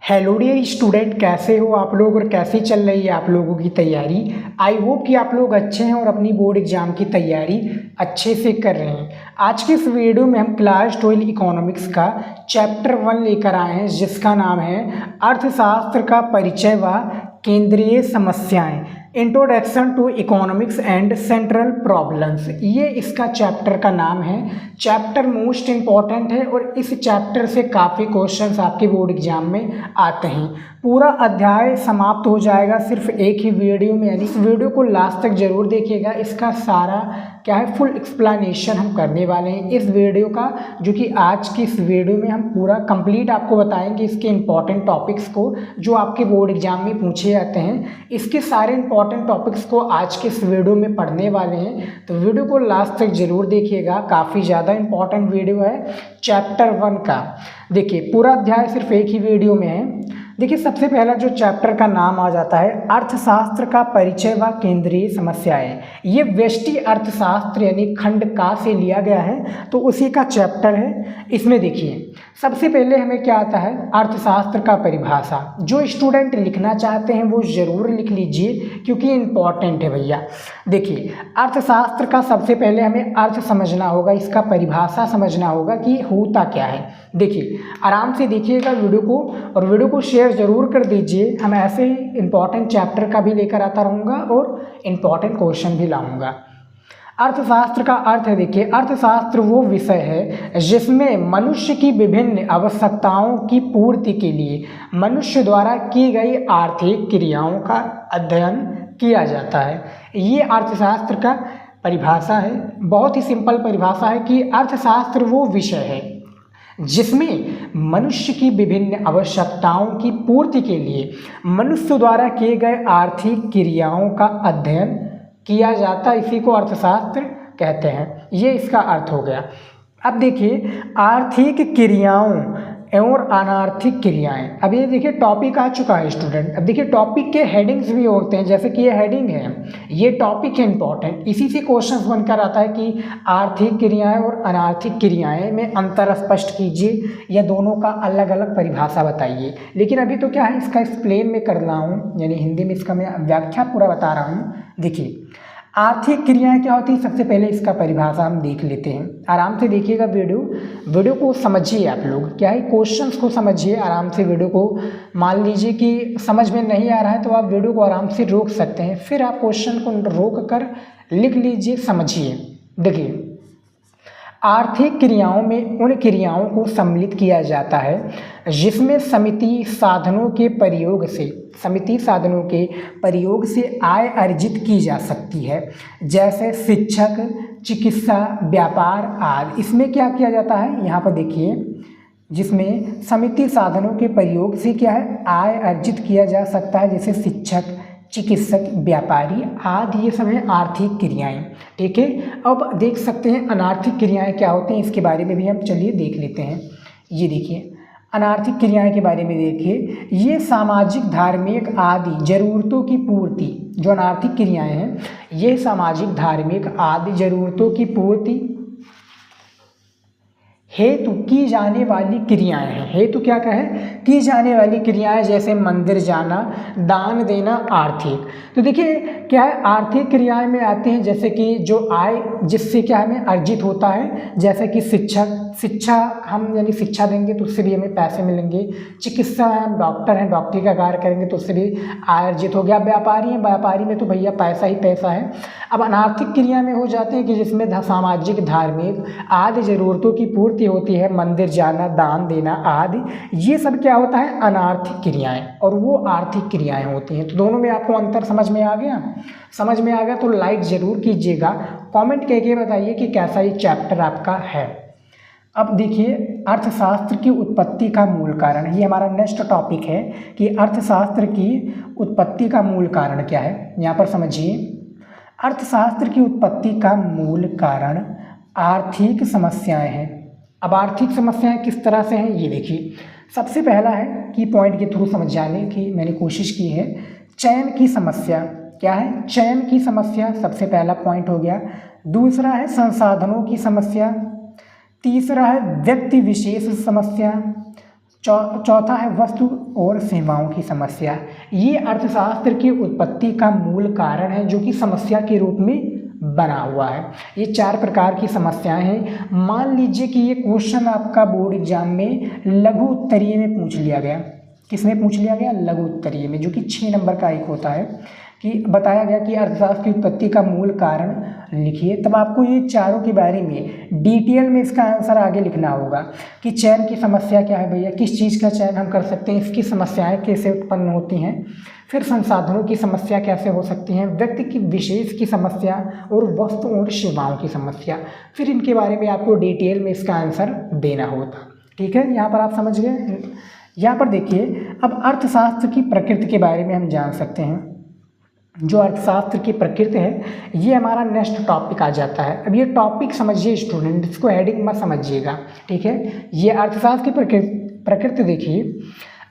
Hello dear student, कैसे हो आप लोग और कैसे चल रही है आप लोगों की तैयारी। आई होप कि आप लोग अच्छे हैं और अपनी बोर्ड एग्जाम की तैयारी अच्छे से कर रहे हैं। आज के इस वीडियो में हम क्लास 12 इकोनॉमिक्स का चैप्टर 1 लेकर आए हैं, जिसका नाम है अर्थशास्त्र का परिचय व केंद्रीय समस्याएं, introduction to economics and central problems. ये इसका चैप्टर का नाम है। चैप्टर मोस्ट इम्पॉर्टेंट है और इस चैप्टर से काफ़ी क्वेश्चंस आपके बोर्ड एग्जाम में आते हैं। पूरा अध्याय समाप्त हो जाएगा सिर्फ एक ही वीडियो में, यानी इस वीडियो को लास्ट तक जरूर देखिएगा। इसका सारा क्या है, फुल एक्सप्लेनेशन हम करने वाले हैं इस वीडियो का, जो कि आज की इस वीडियो में हम पूरा कंप्लीट आपको बताएंगे इसके इंपॉर्टेंट टॉपिक्स को जो आपके बोर्ड एग्जाम में पूछे जाते हैं। इसके सारे इंपॉर्टेंट टॉपिक्स को आज के इस वीडियो में पढ़ने वाले हैं, तो वीडियो को लास्ट तक जरूर देखिएगा। काफ़ी ज़्यादा इंपॉर्टेंट वीडियो है चैप्टर 1 का। देखिए, पूरा अध्याय सिर्फ एक ही वीडियो में है। देखिए, सबसे पहला जो चैप्टर का नाम आ जाता है अर्थशास्त्र का परिचय व केंद्रीय समस्याएं। ये व्यष्टि अर्थशास्त्र यानी खंड का से लिया गया है, तो उसी का चैप्टर है। इसमें देखिए, सबसे पहले हमें क्या आता है, अर्थशास्त्र का परिभाषा। जो स्टूडेंट लिखना चाहते हैं वो ज़रूर लिख लीजिए, क्योंकि इम्पॉर्टेंट है भैया। देखिए, अर्थशास्त्र का सबसे पहले हमें अर्थ समझना होगा, इसका परिभाषा समझना होगा कि होता क्या है। देखिए, आराम से देखिएगा वीडियो को और वीडियो को शेयर ज़रूर कर दीजिए। हम ऐसे ही इंपॉर्टेंट चैप्टर का भी लेकर आता रहूँगा और इम्पॉर्टेंट क्वेश्चन भी लाऊंगा। अर्थशास्त्र का अर्थ है, देखिए, अर्थशास्त्र वो विषय है जिसमें मनुष्य की विभिन्न आवश्यकताओं की पूर्ति के लिए मनुष्य द्वारा की गई आर्थिक क्रियाओं का अध्ययन किया जाता है। ये अर्थशास्त्र का परिभाषा है। बहुत ही सिंपल परिभाषा है कि अर्थशास्त्र वो विषय है जिसमें मनुष्य की विभिन्न आवश्यकताओं की पूर्ति के लिए मनुष्य द्वारा किए गए आर्थिक क्रियाओं का अध्ययन किया जाता है। इसी को अर्थशास्त्र कहते हैं। ये इसका अर्थ हो गया। अब देखिए, आर्थिक क्रियाओं और अनार्थिक क्रियाएं। अब ये देखिए टॉपिक आ चुका है स्टूडेंट। अब देखिए, टॉपिक के हेडिंग्स भी होते हैं, जैसे कि ये हेडिंग है, ये टॉपिक है इंपॉर्टेंट। इसी से क्वेश्चंस बनकर आता है कि आर्थिक क्रियाएं और अनार्थिक क्रियाएं में अंतर स्पष्ट कीजिए या दोनों का अलग अलग परिभाषा बताइए। लेकिन अभी तो क्या है, इसका एक्सप्लेन में कर रहा हूँ, यानी हिंदी में इसका मैं व्याख्या पूरा बता रहा हूँ। देखिए, आर्थिक क्रियाएं क्या होती है, सबसे पहले इसका परिभाषा हम देख लेते हैं। आराम से देखिएगा वीडियो को समझिए। आप लोग क्या है, क्वेश्चंस को समझिए आराम से। वीडियो को मान लीजिए कि समझ में नहीं आ रहा है तो आप वीडियो को आराम से रोक सकते हैं, फिर आप क्वेश्चन को रोक कर लिख लीजिए, समझिए। देखिए, आर्थिक क्रियाओं में उन क्रियाओं को सम्मिलित किया जाता है जिसमें समिति साधनों के प्रयोग से आय अर्जित की जा सकती है, जैसे शिक्षक, चिकित्सा, व्यापार आदि। इसमें क्या किया जाता है, यहाँ पर देखिए, जिसमें समिति साधनों के प्रयोग से क्या है, आय अर्जित किया जा सकता है, जैसे शिक्षक, चिकित्सक, व्यापारी आदि। ये सब है आर्थिक क्रियाएं। ठीक है, अब देख सकते हैं अनार्थिक क्रियाएं क्या होती हैं, इसके बारे में भी हम चलिए देख लेते हैं। ये देखिए, अनार्थिक क्रियाएं के बारे में देखिए, ये सामाजिक, धार्मिक आदि जरूरतों की पूर्ति। जो अनार्थिक क्रियाएं हैं, ये सामाजिक, धार्मिक आदि जरूरतों की पूर्ति हेतु की जाने वाली क्रियाएं हैं। हेतु क्या कहे, की जाने वाली क्रियाएं, जैसे मंदिर जाना, दान देना आर्थिक। तो देखिए क्या है, आर्थिक क्रियाएं में आते हैं जैसे कि जो आय जिससे क्या हमें अर्जित होता है, जैसे कि शिक्षा हम यानी शिक्षा देंगे तो उससे भी हमें पैसे मिलेंगे। चिकित्सा है, हम डॉक्टर हैं, डॉक्टरी का कार्य करेंगे तो उससे भी आय अर्जित हो गया। व्यापारी हैं, व्यापारी में तो भैया पैसा ही पैसा है। अब अनार्थिक क्रिया में हो जाते हैं कि जिसमें सामाजिक, धार्मिक आदि जरूरतों की पूर्ति होती है, मंदिर जाना, दान देना आदि। ये सब क्या होता है, अनार्थिक क्रियाएं, और वो आर्थिक क्रियाएं होती हैं। तो दोनों में आपको अंतर समझ में आ गया। समझ में आ गया तो लाइक ज़रूर कीजिएगा, कमेंट करके बताइए कि कैसा ये चैप्टर आपका है। अब देखिए, अर्थशास्त्र की उत्पत्ति का मूल कारण, ये हमारा नेक्स्ट टॉपिक है कि अर्थशास्त्र की उत्पत्ति का मूल कारण क्या है। यहाँ पर समझिए, अर्थशास्त्र की उत्पत्ति का मूल कारण आर्थिक समस्याएं हैं। अब आर्थिक समस्याएं किस तरह से हैं, ये देखिए। सबसे पहला है कि पॉइंट के थ्रू समझ जाने की मैंने कोशिश की है, चयन की समस्या। क्या है, चयन की समस्या, सबसे पहला पॉइंट हो गया। दूसरा है संसाधनों की समस्या। तीसरा है व्यक्ति विशेष समस्या। चौथा है वस्तु और सेवाओं की समस्या। ये अर्थशास्त्र की उत्पत्ति का मूल कारण है जो कि समस्या के रूप में बना हुआ है। ये 4 प्रकार की समस्याएं हैं। मान लीजिए कि ये क्वेश्चन आपका बोर्ड एग्जाम में लघु उत्तरीय में पूछ लिया गया। किसमें पूछ लिया गया? लघु उत्तरीय में, जो कि 6 नंबर का एक होता है कि बताया गया कि अर्थशास्त्र की उत्पत्ति का मूल कारण लिखिए। तब आपको ये चारों के बारे में डिटेल में इसका आंसर आगे लिखना होगा कि चयन की समस्या क्या है भैया, किस चीज़ का चयन हम कर सकते हैं, इसकी समस्याएं कैसे उत्पन्न होती हैं, फिर संसाधनों की समस्या कैसे हो सकती हैं, व्यक्ति की विशेष की समस्या और वस्तु और सेवाओं की समस्या, फिर इनके बारे में आपको डिटेल में इसका आंसर देना होता। ठीक है, यहाँ पर आप समझ गए। यहाँ पर देखिए, अब अर्थशास्त्र की प्रकृति के बारे में हम जान सकते हैं। जो अर्थशास्त्र की प्रकृति है ये हमारा नेक्स्ट टॉपिक आ जाता है। अब ये टॉपिक समझिए स्टूडेंट, इसको हेडिंग मत समझिएगा। ठीक है, ये अर्थशास्त्र की प्रकृति देखिए।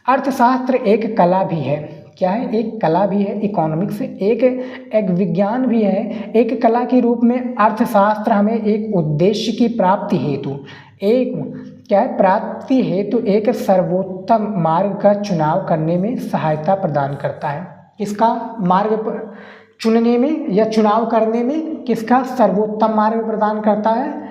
अर्थशास्त्र एक कला भी है। क्या है? एक कला भी है। इकोनॉमिक्स एक विज्ञान भी है। एक कला के रूप में अर्थशास्त्र हमें एक उद्देश्य की प्राप्ति हेतु एक सर्वोत्तम मार्ग का चुनाव करने में सहायता प्रदान करता है। किसका मार्ग चुनने में या चुनाव करने में किसका सर्वोत्तम मार्ग प्रदान करता है?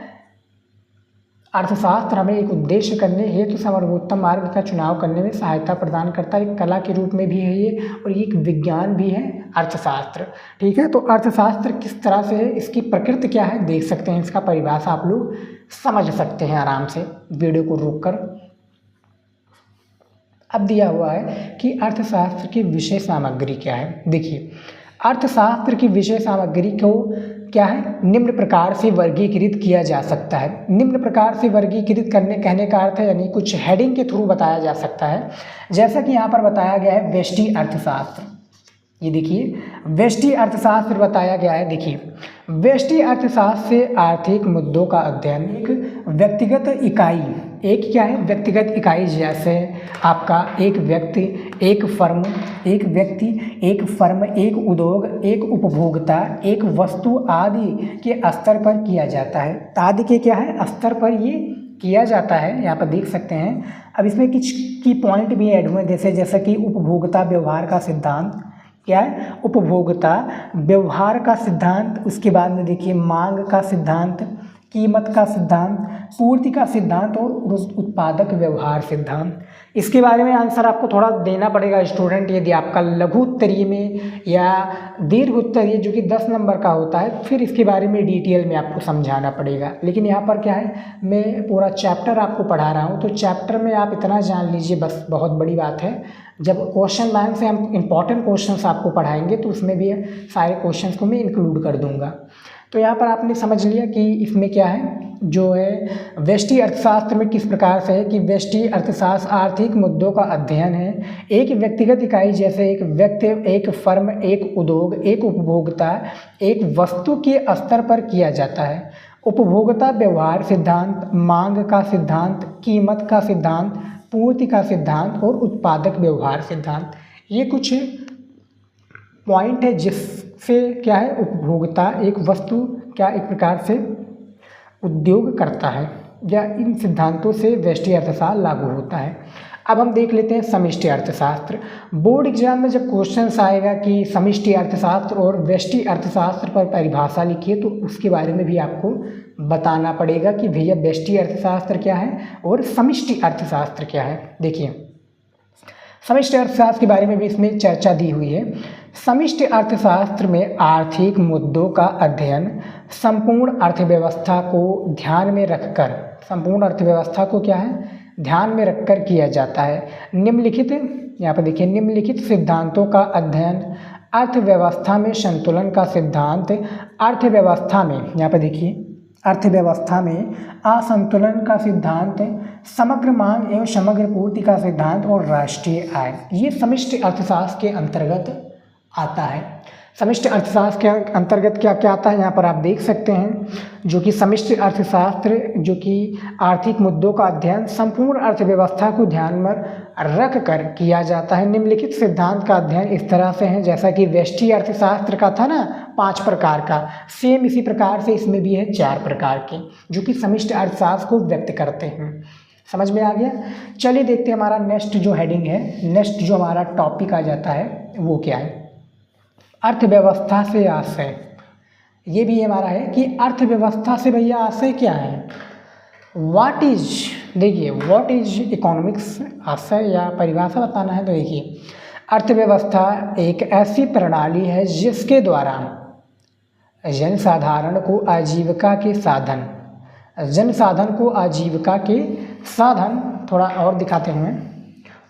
अर्थशास्त्र हमें एक उद्देश्य करने हेतु सर्वोत्तम मार्ग का चुनाव करने में सहायता प्रदान करता है। एक कला के रूप में भी है ये, और ये एक विज्ञान भी है अर्थशास्त्र। ठीक है, तो अर्थशास्त्र किस तरह से है, इसकी प्रकृति क्या है देख सकते हैं। इसका परिभाषा आप लोग समझ सकते हैं आराम से वीडियो को रोककर। अब दिया हुआ है कि अर्थशास्त्र की विषय सामग्री क्या है। देखिए, अर्थशास्त्र की विषय सामग्री को क्या है, निम्न प्रकार से वर्गीकृत किया जा सकता है। निम्न प्रकार से वर्गीकृत कहने का अर्थ है यानी कुछ हेडिंग के थ्रू बताया जा सकता है। जैसा कि यहाँ पर बताया गया है व्यष्टि अर्थशास्त्र। ये देखिए, व्यष्टि अर्थशास्त्र बताया गया है। देखिए, व्यष्टि अर्थशास्त्र से आर्थिक मुद्दों का अध्ययन एक व्यक्तिगत इकाई, एक क्या है व्यक्तिगत इकाई, जैसे आपका एक व्यक्ति, एक फर्म, एक उद्योग, एक उपभोक्ता, एक वस्तु आदि के स्तर पर किया जाता है। आदि के क्या है स्तर पर ये किया जाता है, यहाँ पर देख सकते हैं। अब इसमें कुछ की पॉइंट भी ऐड हुए, जैसे कि उपभोक्ता व्यवहार का सिद्धांत। क्या है? उपभोक्ता व्यवहार का सिद्धांत। उसके बाद में देखिए मांग का सिद्धांत, कीमत का सिद्धांत, पूर्ति का सिद्धांत और उत्पादक व्यवहार सिद्धांत। इसके बारे में आंसर आपको थोड़ा देना पड़ेगा स्टूडेंट, यदि आपका लघु उत्तरीय में या दीर्घ उत्तरीय जो कि 10 नंबर का होता है, फिर इसके बारे में डिटेल में आपको समझाना पड़ेगा। लेकिन यहाँ पर क्या है, मैं पूरा चैप्टर आपको पढ़ा रहा हूँ, तो चैप्टर में आप इतना जान लीजिए बस, बहुत बड़ी बात है। जब क्वेश्चन बैंक से हम इंपॉर्टेंट क्वेश्चंस आपको पढ़ाएंगे तो उसमें भी सारे क्वेश्चंस को मैं इंक्लूड कर दूंगा। तो यहाँ पर आपने समझ लिया कि इसमें क्या है, जो है व्यष्टि अर्थशास्त्र में किस प्रकार से है कि व्यष्टि अर्थशास्त्र आर्थिक मुद्दों का अध्ययन है। एक व्यक्तिगत इकाई जैसे एक व्यक्ति, एक फर्म, एक उद्योग, एक उपभोक्ता, एक वस्तु के स्तर पर किया जाता है। उपभोक्ता व्यवहार सिद्धांत, मांग का सिद्धांत, कीमत का सिद्धांत, पूर्ति का सिद्धांत और उत्पादक व्यवहार सिद्धांत, ये कुछ पॉइंट है जिससे क्या है उपभोक्ता एक वस्तु क्या एक प्रकार से उद्योग करता है, या इन सिद्धांतों से व्यष्टि अर्थशास्त्र लागू होता है। अब हम देख लेते हैं समष्टि अर्थशास्त्र। बोर्ड एग्जाम में जब क्वेश्चंस आएगा कि समष्टि अर्थशास्त्र और व्यष्टि अर्थशास्त्र पर परिभाषा लिखिए, तो उसके बारे में भी आपको बताना पड़ेगा कि भैया व्यष्टि अर्थशास्त्र क्या है और समष्टि अर्थशास्त्र क्या है। देखिए, समष्टि अर्थशास्त्र के बारे में भी इसमें चर्चा दी हुई है। समष्टि अर्थशास्त्र में आर्थिक मुद्दों का अध्ययन संपूर्ण अर्थव्यवस्था को ध्यान में रखकर, संपूर्ण अर्थव्यवस्था को क्या है ध्यान में रखकर किया जाता है। निम्नलिखित, यहाँ पर देखिए, निम्नलिखित सिद्धांतों का अध्ययन अर्थव्यवस्था में संतुलन का सिद्धांत, अर्थव्यवस्था में, यहाँ पर देखिए अर्थव्यवस्था में असंतुलन का सिद्धांत, समग्र मांग एवं समग्र पूर्ति का सिद्धांत और राष्ट्रीय आय, ये समष्टि अर्थशास्त्र के अंतर्गत आता है। समष्टि अर्थशास्त्र के अंतर्गत क्या क्या आता है यहाँ पर आप देख सकते हैं, जो कि समष्टि अर्थशास्त्र जो कि आर्थिक मुद्दों का अध्ययन संपूर्ण अर्थव्यवस्था को ध्यान में रख कर किया जाता है। निम्नलिखित सिद्धांत का अध्ययन इस तरह से है, जैसा कि व्यष्टि अर्थशास्त्र का था ना 5 प्रकार का, सेम इसी प्रकार से इसमें भी है 4 प्रकार के, जो कि समष्टि अर्थशास्त्र को व्यक्त करते हैं। समझ में आ गया। चलिए देखते हैं हमारा नेक्स्ट जो हेडिंग है, नेक्स्ट जो हमारा टॉपिक आ जाता है वो क्या है, अर्थव्यवस्था से आशय। ये भी हमारा है कि अर्थव्यवस्था से भैया आशय क्या है, व्हाट इज, देखिए व्हाट इज इकोनॉमिक्स, आशय या परिभाषा बताना है तो देखिए अर्थव्यवस्था एक ऐसी प्रणाली है जिसके द्वारा जनसाधारण को आजीविका के साधन, जनसाधन को आजीविका के साधन थोड़ा और दिखाते हुए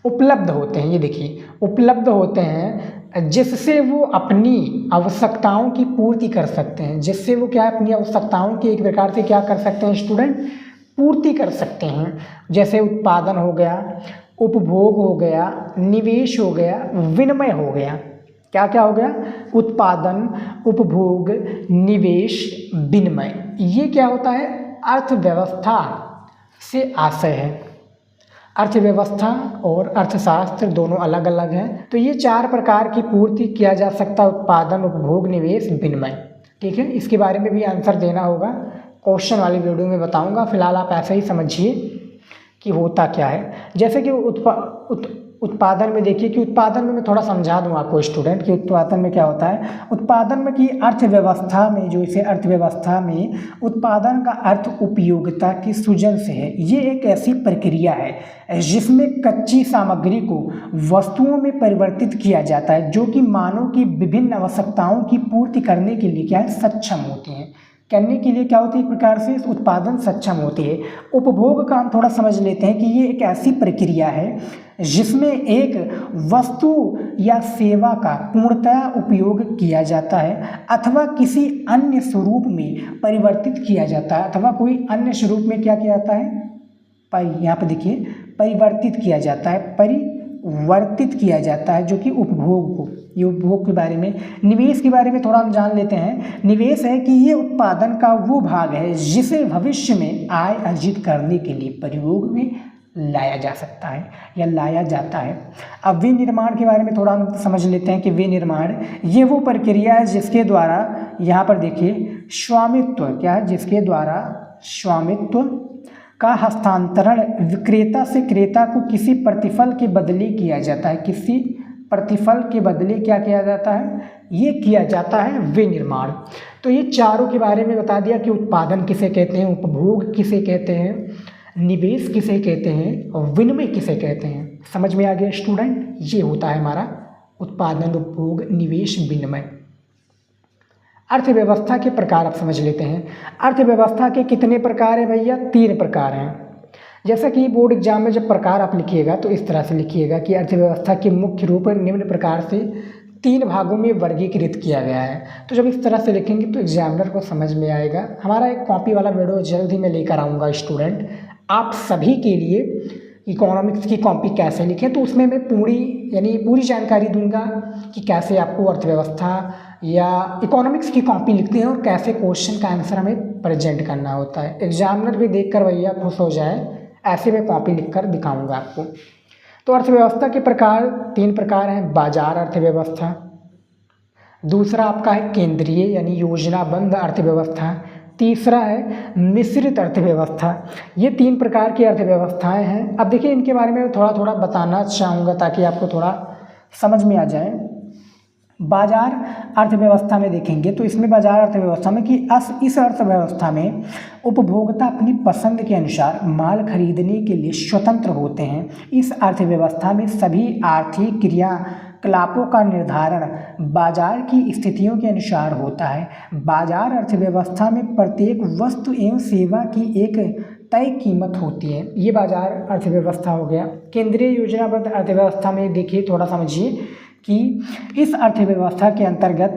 उपलब्ध होते हैं। ये देखिए उपलब्ध होते हैं जिससे वो अपनी आवश्यकताओं की पूर्ति कर सकते हैं, जिससे वो क्या अपनी आवश्यकताओं की एक प्रकार से क्या कर सकते हैं स्टूडेंट, पूर्ति कर सकते हैं। जैसे उत्पादन हो गया, उपभोग हो गया, निवेश हो गया, विनिमय हो गया। क्या क्या हो गया, उत्पादन, उपभोग, निवेश, विनिमय। ये क्या होता है, अर्थव्यवस्था से आशय है। अर्थव्यवस्था और अर्थशास्त्र दोनों अलग अलग हैं, तो ये 4 प्रकार की पूर्ति किया जा सकता है, उत्पादन, उपभोग, निवेश, विनिमय। ठीक है, इसके बारे में भी आंसर देना होगा, क्वेश्चन वाली वीडियो में बताऊंगा। फिलहाल आप ऐसे ही समझिए कि होता क्या है। जैसे कि उत्पादन में देखिए कि उत्पादन में मैं थोड़ा समझा दूं आपको स्टूडेंट कि उत्पादन में क्या होता है। उत्पादन में कि अर्थव्यवस्था में जो इसे अर्थव्यवस्था में उत्पादन का अर्थ उपयोगिता की सृजन से है। ये एक ऐसी प्रक्रिया है जिसमें कच्ची सामग्री को वस्तुओं में परिवर्तित किया जाता है जो कि मानव की विभिन्न आवश्यकताओं की पूर्ति करने के लिए क्या है, सक्षम होती हैं। करने के लिए क्या होती है, एक प्रकार से उत्पादन सक्षम होती है। उपभोग का हम थोड़ा समझ लेते हैं कि ये एक ऐसी प्रक्रिया है जिसमें एक वस्तु या सेवा का पूर्णतया उपयोग किया जाता है अथवा किसी अन्य स्वरूप में परिवर्तित किया जाता है, अथवा कोई अन्य स्वरूप में क्या किया जाता है, यहाँ पे देखिए परिवर्तित किया जाता है, परिवर्तित किया जाता है, जो कि उपभोग को, ये उपभोग के बारे में। निवेश के बारे में थोड़ा हम जान लेते हैं। निवेश है कि ये उत्पादन का वो भाग है जिसे भविष्य में आय अर्जित करने के लिए प्रयोग में लाया जा सकता है या लाया जाता है। अब विनिर्माण के बारे में थोड़ा हम समझ लेते हैं कि विनिर्माण ये वो प्रक्रिया है जिसके द्वारा, यहाँ पर देखिए स्वामित्व क्या है, जिसके द्वारा स्वामित्व का हस्तांतरण विक्रेता से क्रेता को किसी प्रतिफल के बदले किया जाता है। किसी प्रतिफल के बदले क्या किया जाता है, ये किया जाता है विनिर्माण। तो ये चारों के बारे में बता दिया कि उत्पादन किसे कहते हैं, उपभोग किसे कहते हैं, निवेश किसे कहते हैं और विनिमय किसे कहते हैं। समझ में आ गया स्टूडेंट, ये होता है हमारा उत्पादन, उपभोग, निवेश, विनिमय। अर्थव्यवस्था के प्रकार आप समझ लेते हैं। अर्थव्यवस्था के कितने प्रकार हैं भैया, 3 प्रकार हैं। जैसा कि बोर्ड एग्जाम में जब प्रकार आप लिखिएगा तो इस तरह से लिखिएगा कि अर्थव्यवस्था के मुख्य रूप निम्न प्रकार से 3 भागों में वर्गीकृत किया गया है। तो जब इस तरह से लिखेंगे तो एग्जामिनर को समझ में आएगा। हमारा एक कॉपी वाला वीडियो जल्द ही मैं लेकर आऊँगा स्टूडेंट, आप सभी के लिए इकोनॉमिक्स की कॉपी कैसे लिखें, तो उसमें मैं पूरी जानकारी दूंगा कि कैसे आपको अर्थव्यवस्था या इकोनॉमिक्स की कॉपी लिखते हैं और कैसे क्वेश्चन का आंसर हमें प्रेजेंट करना होता है। एग्जामिनर भी देखकर भैया खुश हो जाए, ऐसे में कॉपी लिखकर दिखाऊंगा आपको। तो अर्थव्यवस्था के प्रकार 3 प्रकार हैं। बाजार अर्थव्यवस्था, दूसरा आपका है केंद्रीय यानी योजनाबद्ध अर्थव्यवस्था, तीसरा है मिश्रित अर्थव्यवस्था। ये 3 प्रकार की अर्थव्यवस्थाएं हैं। अब देखिए इनके बारे में थोड़ा थोड़ा बताना चाहूँगा ताकि आपको थोड़ा समझ में आ जाए। बाजार अर्थव्यवस्था में देखेंगे तो इसमें बाजार अर्थव्यवस्था में कि इस अर्थव्यवस्था में उपभोक्ता अपनी पसंद के अनुसार माल खरीदने के लिए स्वतंत्र होते हैं। इस अर्थव्यवस्था में सभी आर्थिक क्रियाकलापों का निर्धारण बाजार की स्थितियों के अनुसार होता है। बाजार अर्थव्यवस्था में प्रत्येक वस्तु एवं सेवा की एक तय कीमत होती है। ये बाजार अर्थव्यवस्था हो गया। केंद्रीय योजनाबद्ध अर्थव्यवस्था में देखिए थोड़ा समझिए कि इस अर्थव्यवस्था के अंतर्गत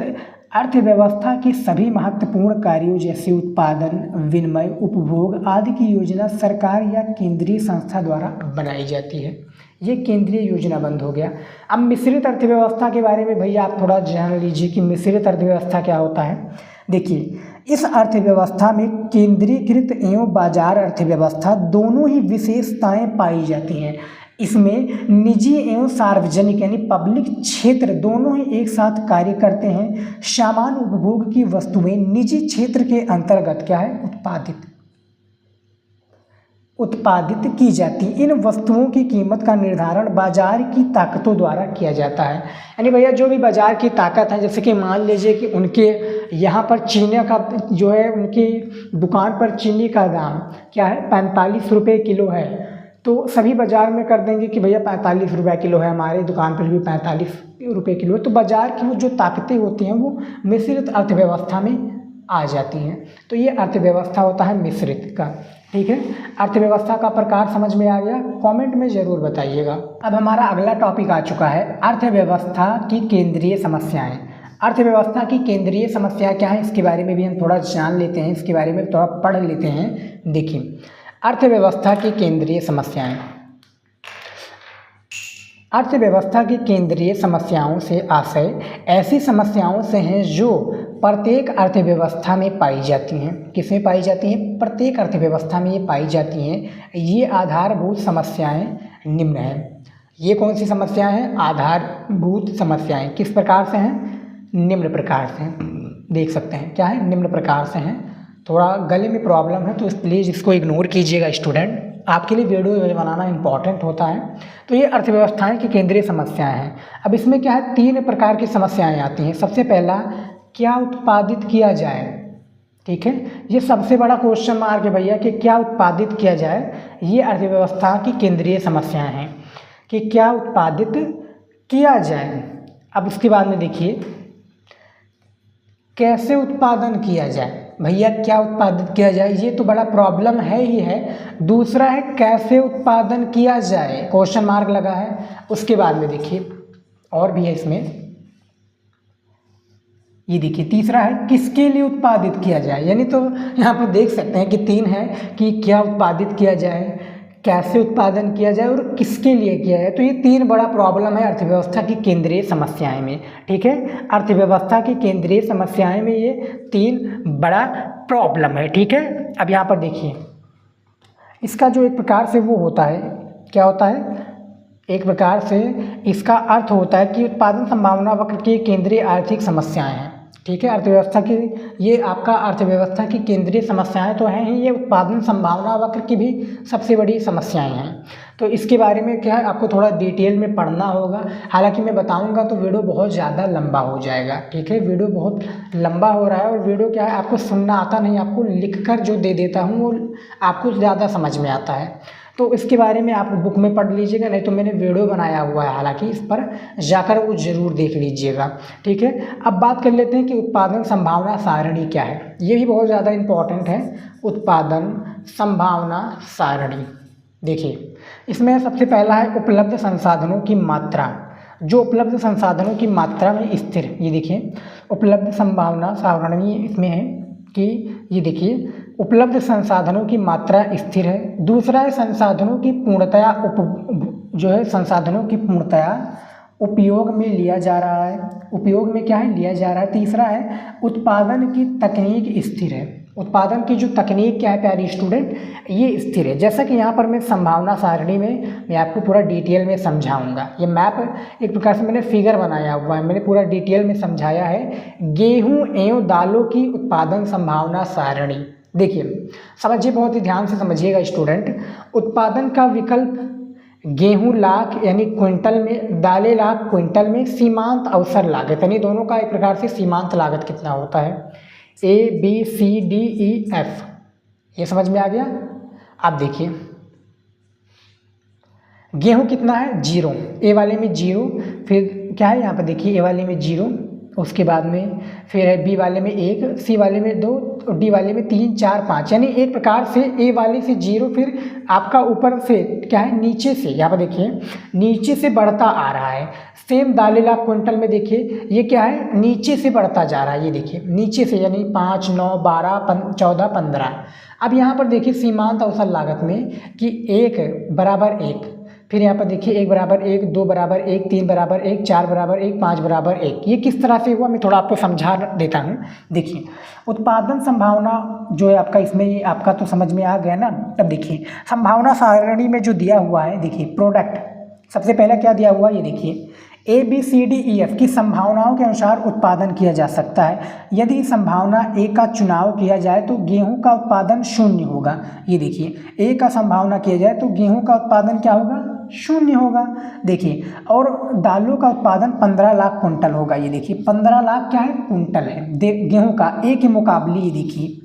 अर्थव्यवस्था के सभी महत्वपूर्ण कार्यों जैसे उत्पादन, विनिमय, उपभोग आदि की योजना सरकार या केंद्रीय संस्था द्वारा बनाई जाती है। ये केंद्रीय योजनाबद्ध हो गया। अब मिश्रित अर्थव्यवस्था के बारे में भैया आप थोड़ा जान लीजिए कि मिश्रित अर्थव्यवस्था क्या होता है। देखिए इस अर्थव्यवस्था में केंद्रीकृत एवं बाजार अर्थव्यवस्था दोनों ही विशेषताएं पाई जाती हैं। इसमें निजी एवं सार्वजनिक यानी पब्लिक क्षेत्र दोनों ही एक साथ कार्य करते हैं। सामान्य उपभोग की वस्तुएं निजी क्षेत्र के अंतर्गत क्या है, उत्पादित की जाती। इन वस्तुओं की कीमत का निर्धारण बाजार की ताकतों द्वारा किया जाता है। यानी भैया जो भी बाजार की ताकत है, जैसे कि मान लीजिए कि उनके यहाँ पर चीनी का जो है, उनकी दुकान पर चीनी का दाम क्या है, 45 रुपये किलो है, तो सभी बाज़ार में कर देंगे कि भैया 45 रुपये किलो है, हमारी दुकान पर भी 45 रुपये किलो है। तो बाज़ार की वो जो ताकतें होती हैं वो मिश्रित अर्थव्यवस्था में आ जाती हैं। तो ये अर्थव्यवस्था होता है मिश्रित का। ठीक है, अर्थव्यवस्था का प्रकार समझ में आ गया? कमेंट में ज़रूर बताइएगा। अब हमारा अगला टॉपिक आ चुका है अर्थव्यवस्था की केंद्रीय समस्याएं। अर्थव्यवस्था की केंद्रीय समस्या क्या है, इसके बारे में भी हम थोड़ा जान लेते हैं, इसके बारे में थोड़ा पढ़ लेते हैं। देखिए, अर्थव्यवस्था की केंद्रीय समस्याएं। अर्थव्यवस्था की केंद्रीय समस्याओं से आशय ऐसी समस्याओं से हैं जो प्रत्येक अर्थव्यवस्था में पाई जाती हैं। किसमें पाई जाती हैं? प्रत्येक अर्थव्यवस्था में ये पाई जाती हैं। ये आधारभूत समस्याएं निम्न हैं। ये कौन सी समस्याएं हैं? आधारभूत समस्याएं। किस प्रकार से हैं? निम्न प्रकार से हैं। देख सकते हैं क्या है, निम्न प्रकार से हैं। थोड़ा गले में प्रॉब्लम है तो प्लीज़ इसको इग्नोर कीजिएगा स्टूडेंट, आपके लिए वीडियो बनाना इंपॉर्टेंट होता है। तो ये अर्थव्यवस्थाएं की केंद्रीय समस्याएं हैं। अब इसमें क्या है, 3 प्रकार की समस्याएं आती हैं। सबसे पहला, क्या उत्पादित किया जाए। ठीक है, ये सबसे बड़ा क्वेश्चन मार्क है भैया कि क्या उत्पादित किया जाए। ये अर्थव्यवस्था की केंद्रीय समस्याएं हैं कि क्या उत्पादित किया जाए। अब उसके बाद में देखिए, कैसे उत्पादन किया जाए। भैया क्या उत्पादित किया जाए, ये तो बड़ा प्रॉब्लम है ही है। दूसरा है कैसे उत्पादन किया जाए, क्वेश्चन मार्क लगा है। उसके बाद में देखिए और भी है इसमें, ये देखिए तीसरा है किसके लिए उत्पादित किया जाए। यानी तो यहाँ पर देख सकते हैं कि 3 है कि क्या उत्पादित किया जाए, कैसे उत्पादन किया जाए और किसके लिए किया जाए। तो ये 3 बड़ा प्रॉब्लम है अर्थव्यवस्था की केंद्रीय समस्याएं में। ठीक है, अर्थव्यवस्था की केंद्रीय समस्याएं में ये 3 बड़ा प्रॉब्लम है। ठीक है, अब यहाँ पर देखिए, इसका जो एक प्रकार से वो होता है, क्या होता है, एक प्रकार से इसका अर्थ होता है कि उत्पादन संभावना वक्र की केंद्रीय आर्थिक समस्याएं हैं। ठीक है, अर्थव्यवस्था की ये आपका अर्थव्यवस्था की केंद्रीय समस्याएं तो हैं ही, ये उत्पादन संभावना वक्र की भी सबसे बड़ी समस्याएं हैं। तो इसके बारे में क्या है, आपको थोड़ा डिटेल में पढ़ना होगा। हालांकि मैं बताऊंगा तो वीडियो बहुत ज़्यादा लंबा हो जाएगा। ठीक है, वीडियो बहुत लंबा हो रहा है और वीडियो क्या है, आपको सुनना आता नहीं, आपको लिख कर जो दे देता हूँ वो आपको ज़्यादा समझ में आता है। तो इसके बारे में आप बुक में पढ़ लीजिएगा, नहीं तो मैंने वीडियो बनाया हुआ है, हालांकि इस पर जाकर वो ज़रूर देख लीजिएगा। ठीक है, अब बात कर लेते हैं कि उत्पादन संभावना सारणी क्या है। ये भी बहुत ज़्यादा इम्पॉर्टेंट है, उत्पादन संभावना सारणी। देखिए, इसमें सबसे पहला है उपलब्ध संसाधनों की मात्रा। जो उपलब्ध संसाधनों की मात्रा में स्थिर, ये देखिए उपलब्ध संभावना सारणी इसमें है कि ये देखिए उपलब्ध संसाधनों की मात्रा स्थिर है। दूसरा है संसाधनों की पूर्णतया संसाधनों की पूर्णतया उपयोग में लिया जा रहा है, उपयोग में क्या है, लिया जा रहा है। तीसरा है उत्पादन की तकनीक स्थिर है। उत्पादन की जो तकनीक क्या है प्यारे स्टूडेंट, ये स्थिर है। जैसा कि यहाँ पर मैं संभावना सारणी में मैं आपको पूरा डिटेल में समझाऊंगा। ये मैप एक प्रकार से मैंने फिगर बनाया हुआ है, मैंने पूरा डिटेल में समझाया है। गेहूं एवं दालों की उत्पादन संभावना सारणी। देखिए समझिए, बहुत ही ध्यान से समझिएगा स्टूडेंट। उत्पादन का विकल्प गेहूं लाख यानी क्विंटल में, दालें लाख क्विंटल में, सीमांत अवसर लागत यानी दोनों का एक प्रकार से सीमांत लागत कितना होता है, ABCDEF। ये समझ में आ गया। अब देखिए गेहूं कितना है, 0, ए वाले में 0, फिर क्या है यहाँ पर देखिए ए वाले में 0, उसके बाद में फिर है बी वाले में 1, सी वाले में 2, डी वाले में 3, 4, 5। यानी एक प्रकार से ए वाले से 0, फिर आपका ऊपर से क्या है, नीचे से यहाँ पर देखिए नीचे से बढ़ता आ रहा है। सेम दालें लाख क्विंटल में देखिए ये क्या है, नीचे से बढ़ता जा रहा है। ये देखिए नीचे से, यानी 5, 9, 12, 14, 15। अब यहाँ पर देखिए सीमांत अवसर लागत में कि 1 बराबर 1, फिर यहाँ पर देखिए 1 बराबर 1, 2 बराबर 1, 3 बराबर 1, 4 बराबर 1, 5 बराबर 1। ये किस तरह से हुआ मैं थोड़ा आपको समझा देता हूँ। देखिए उत्पादन संभावना जो है आपका, इसमें ये आपका तो समझ में आ गया ना। तब देखिए संभावना सारणी में जो दिया हुआ है, देखिए प्रोडक्ट सबसे पहला क्या दिया हुआ है, ये देखिए ABCDEF की संभावनाओं के अनुसार उत्पादन किया जा सकता है। यदि संभावना ए का चुनाव किया जाए तो गेहूं का उत्पादन शून्य होगा। ये देखिए ए का संभावना किया जाए तो गेहूं का उत्पादन क्या होगा, शून्य होगा। देखिए और दालों का उत्पादन 15 लाख कुंटल होगा। ये देखिए 15 लाख क्या है, कुंटल है गेहूं का। ए के मुकाबले ये देखिए,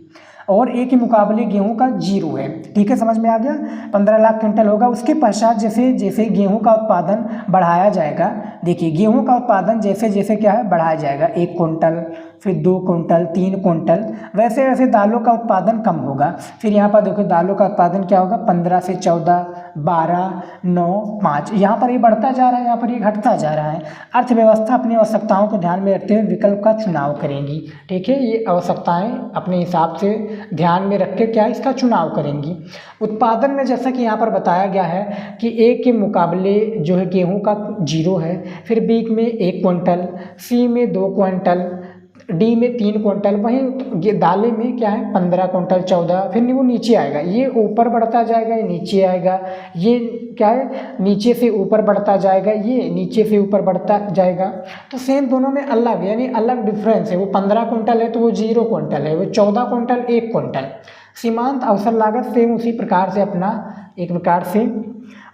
और ए के मुकाबले गेहूं का 0 है। ठीक है, समझ में आ गया। 15 लाख क्विंटल होगा। उसके पश्चात जैसे जैसे गेहूं का उत्पादन बढ़ाया जाएगा, देखिए गेहूं का उत्पादन जैसे जैसे क्या है बढ़ाया जाएगा, 1 कुंटल, फिर 2 कुंटल, 3 कुंटल, वैसे वैसे दालों का उत्पादन कम होगा। फिर यहाँ पर देखो दालों का उत्पादन क्या होगा, 15 से 14, 12, 9, 5, यहाँ पर ये बढ़ता जा रहा है, यहाँ पर ये घटता जा रहा है। अर्थव्यवस्था अपनी आवश्यकताओं को ध्यान में रखते हुए विकल्प का चुनाव करेंगी। ठीक है, ये आवश्यकताएं अपने हिसाब से ध्यान में रख के क्या इसका चुनाव करेंगी। उत्पादन में जैसा कि यहाँ पर बताया गया है कि ए के मुकाबले जो है गेहूं का 0 है, फिर बी में 1 कुंटल, सी में 2 कुंटल, डी में 3 कुंटल, वहीं दालें में क्या है 15 कुंटल, 14, फिर वो नीचे आएगा, ये ऊपर बढ़ता जाएगा, ये नीचे आएगा, ये क्या है नीचे से ऊपर बढ़ता जाएगा, ये नीचे से ऊपर बढ़ता जाएगा। तो सेम दोनों में अलग यानी अलग डिफरेंस है। वो 15 कुंटल है तो वो 0 कुंटल है, वो 14 कुंटल 1 कुंटल। सीमांत अवसर लागत सेम उसी प्रकार से अपना एक प्रकार से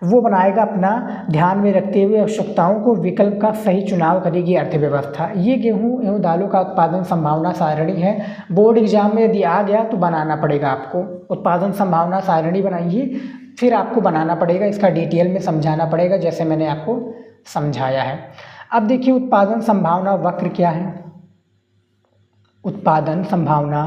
वो बनाएगा, अपना ध्यान में रखते हुए आवश्यकताओं को विकल्प का सही चुनाव करेगी अर्थव्यवस्था। ये गेहूं एवं दालों का उत्पादन संभावना सारणी है। बोर्ड एग्जाम में यदि आ गया तो बनाना पड़ेगा आपको। उत्पादन संभावना सारणी बनाइए, फिर आपको बनाना पड़ेगा, इसका डिटेल में समझाना पड़ेगा जैसे मैंने आपको समझाया है। अब देखिए उत्पादन संभावना वक्र क्या है। उत्पादन संभावना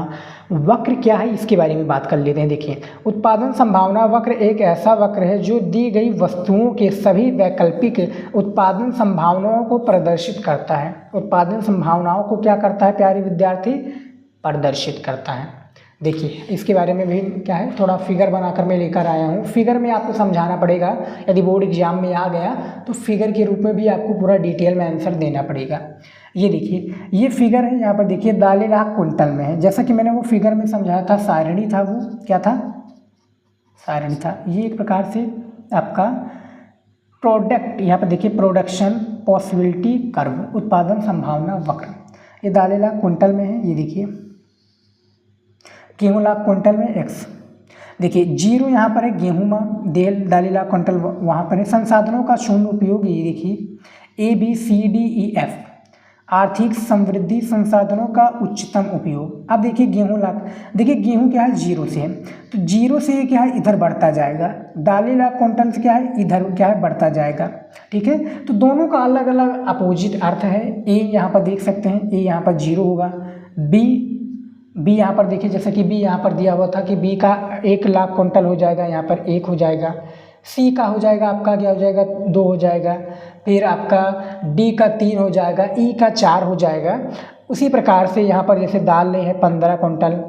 वक्र क्या है इसके बारे में बात कर लेते हैं। देखिए उत्पादन संभावना वक्र एक ऐसा वक्र है जो दी गई वस्तुओं के सभी वैकल्पिक उत्पादन संभावनाओं को प्रदर्शित करता है। उत्पादन संभावनाओं को क्या करता है प्यारे विद्यार्थी, प्रदर्शित करता है। देखिए इसके बारे में भी क्या है थोड़ा फिगर बनाकर मैं लेकर आया हूँ। फिगर में आपको समझाना पड़ेगा, यदि बोर्ड एग्जाम में आ गया तो फिगर के रूप में भी आपको पूरा डिटेल में आंसर देना पड़ेगा। ये देखिए ये फिगर है, यहाँ पर देखिए दालें लाख कुंटल में है। जैसा कि मैंने वो फिगर में समझाया था, सारणी था, वो क्या था, सारणी था। ये एक प्रकार से आपका प्रोडक्ट, यहाँ पर देखिए प्रोडक्शन पॉसिबिलिटी कर्व, उत्पादन संभावना वक्र। ये दालें लाख कुंटल में है। ये देखिए गेहूँ लाख कुंटल में x, देखिए 0 यहाँ पर है गेहूँ में, दालें लाख कुंटल वहाँ पर है। संसाधनों का शून्य उपयोग, ये देखिए ABCDEF, आर्थिक समृद्धि संसाधनों का उच्चतम उपयोग। अब देखिए गेहूँ लाख, देखिए गेहूँ क्या है 0 से है, तो 0 से क्या है इधर बढ़ता जाएगा, दालें लाख कुंटल से क्या है इधर क्या है बढ़ता जाएगा। ठीक है, तो दोनों का अलग अलग अपोजिट अर्थ है। ए यहाँ पर देख सकते हैं, ए यहाँ पर 0 होगा, बी यहाँ पर देखिए जैसे कि बी यहाँ पर दिया हुआ था कि बी का 1 लाख कुंटल हो जाएगा, यहाँ पर 1 हो जाएगा। सी का हो जाएगा आपका क्या हो जाएगा 2 हो जाएगा, फिर आपका डी का 3 हो जाएगा, ई का 4 हो जाएगा। उसी प्रकार से यहाँ पर जैसे दाल है 15 कुंटल,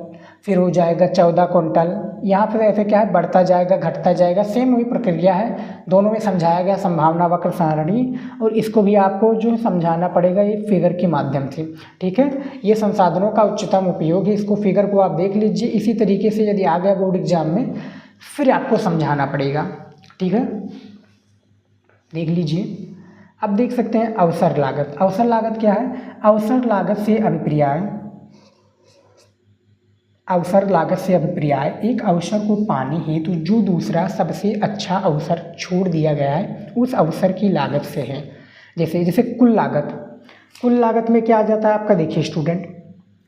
फिर हो जाएगा 14 कुंटल, यहाँ पर ऐसे क्या है बढ़ता जाएगा घटता जाएगा। सेम वही प्रक्रिया है, दोनों में समझाया गया संभावना वक्र सारणी, और इसको भी आपको जो समझाना पड़ेगा ये फिगर के माध्यम से। ठीक है, ये संसाधनों का उच्चतम उपयोग है, इसको फिगर को आप देख लीजिए। इसी तरीके से यदि आ गया बोर्ड एग्जाम में फिर आपको समझाना पड़ेगा। ठीक है, देख लीजिए। अब देख सकते हैं अवसर लागत। अवसर लागत क्या है, अवसर लागत से अभिप्राय, अवसर लागत से अभिप्राय एक अवसर को पाने हेतु जो दूसरा सबसे अच्छा अवसर छोड़ दिया गया है उस अवसर की लागत से है। जैसे जैसे कुल लागत, कुल लागत में क्या आ जाता है आपका, देखिए स्टूडेंट,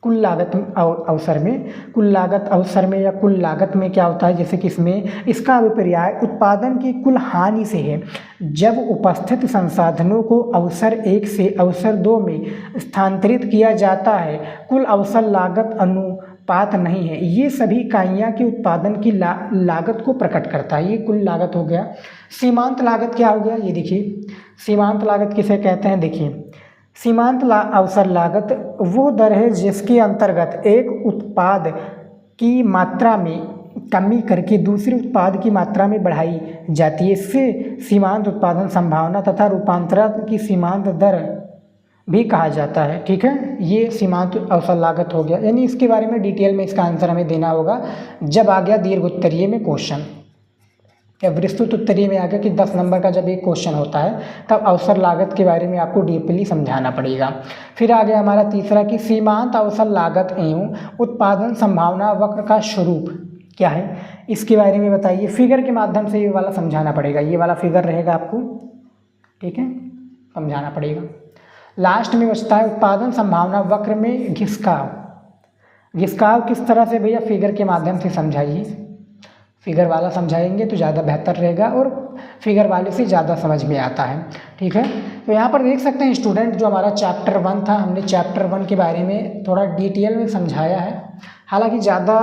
कुल लागत अवसर में, कुल लागत अवसर में या कुल लागत में क्या होता है, जैसे कि इसमें इसका अभिप्राय उत्पादन की कुल हानि से है। जब उपस्थित संसाधनों को अवसर 1 से अवसर 2 में स्थानांतरित किया जाता है, कुल अवसर लागत अनुपात नहीं है। ये सभी इकाइयाँ के उत्पादन की लागत को प्रकट करता है। ये कुल लागत हो गया। सीमांत लागत क्या हो गया, ये देखिए सीमांत लागत किसे कहते हैं। देखिए सीमांत अवसर लागत वो दर है जिसके अंतर्गत एक उत्पाद की मात्रा में कमी करके दूसरे उत्पाद की मात्रा में बढ़ाई जाती है। इससे सीमांत उत्पादन संभावना तथा रूपांतरण की सीमांत दर भी कहा जाता है। ठीक है, ये सीमांत अवसर लागत हो गया, यानी इसके बारे में डिटेल में इसका आंसर हमें देना होगा जब आ गया दीर्घ उत्तरीय में क्वेश्चन। या विस्तृत उत्तरीय में आ गया कि 10 नंबर का जब एक क्वेश्चन होता है तब अवसर लागत के बारे में आपको डीपली समझाना पड़ेगा। फिर आ गया हमारा तीसरा कि सीमांत अवसर लागत एवं उत्पादन संभावना वक्र का स्वरूप क्या है, इसके बारे में बताइए। फिगर के माध्यम से ये वाला समझाना पड़ेगा, ये वाला फिगर रहेगा आपको, ठीक है, समझाना पड़ेगा। लास्ट में बचता है उत्पादन संभावना वक्र में घिसकाव। घिसकाव किस तरह से भैया, फिगर के माध्यम से समझाइए, फिगर वाला समझाएंगे तो ज़्यादा बेहतर रहेगा और फिगर वाले से ज़्यादा समझ में आता है, ठीक है। तो यहाँ पर देख सकते हैं स्टूडेंट, जो हमारा चैप्टर 1 था, हमने चैप्टर 1 के बारे में थोड़ा डिटेल में समझाया है। हालांकि ज़्यादा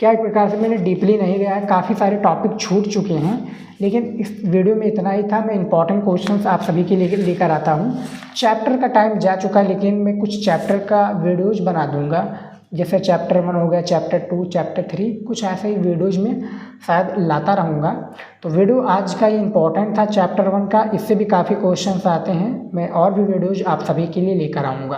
क्या एक प्रकार से मैंने डीपली नहीं गया है, काफ़ी सारे टॉपिक छूट चुके हैं, लेकिन इस वीडियो में इतना ही था। मैं इंपॉर्टेंट क्वेश्चंस आप सभी के लिए लेकर आता हूँ। चैप्टर का टाइम जा चुका है, लेकिन मैं कुछ चैप्टर का वीडियोज़ बना दूँगा, जैसे चैप्टर 1 हो गया, चैप्टर 2, चैप्टर 3, कुछ ऐसे ही वीडियोज़ में शायद लाता रहूँगा। तो वीडियो आज का ये इंपॉर्टेंट था चैप्टर 1 का, इससे भी काफ़ी क्वेश्चंस आते हैं। मैं और भी वीडियोज़ आप सभी के लिए लेकर आऊँगा।